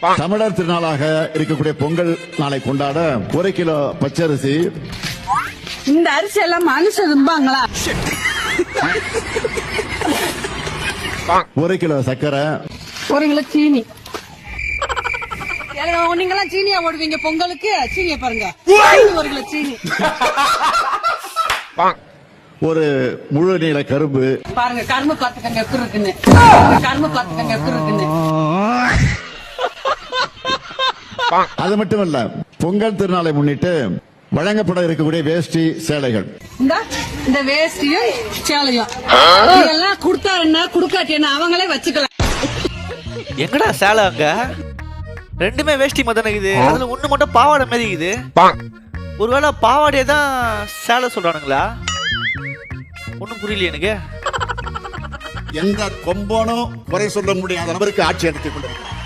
தமிழர் திருநாளாக இருக்கக்கூடிய பொங்கல் நாளை கொண்டாட 1 கிலோ பச்சரிசி, இந்த அரிசி எல்லாம் மனுஷன் தும்பாங்களா? 1 கிலோ சர்க்கரை, 1 கிலோ சீனி. நீங்களாம் சீனியா போடுவீங்க பொங்கலுக்கு? சீனிய பாருங்க, 1 கிலோ சீனி. ஒரு முழு நீள கரும்பு. பாருங்க கரும்பு பாத்துக்கங்க எப்படி இருக்குன்னு, கரும்பு பாத்துக்கங்க எப்படி இருக்குன்னு. அது மட்டும் இல்ல, பொங்கல் திருநாளை முன்னிட்டு வழங்கப்பட இருக்கக்கூடிய வேஷ்டி சேலைகள். இந்த வேஷ்டியும் சேலையும் இதெல்லாம் கொடுத்தா என்ன கொடுக்காட்டி என்ன அவங்களே வச்சுக்கலாம். எங்கடா சேலை? அங்க ரெண்டுமே வேஷ்டி மாதிரி இருக்குது. அதுல ஒண்ணு மட்டும் பாவாடை மாதிரி இருக்குது. ஒருவேளை பாவாடையே தான் சேலை சொல்றானுங்களா? ஒண்ணும் புரியல எனக்கு. எந்த கொம்போனும் குறை சொல்ல முடியாத நபருக்கு ஆட்சி எடுத்துக் கொண்டிருக்கிறார்.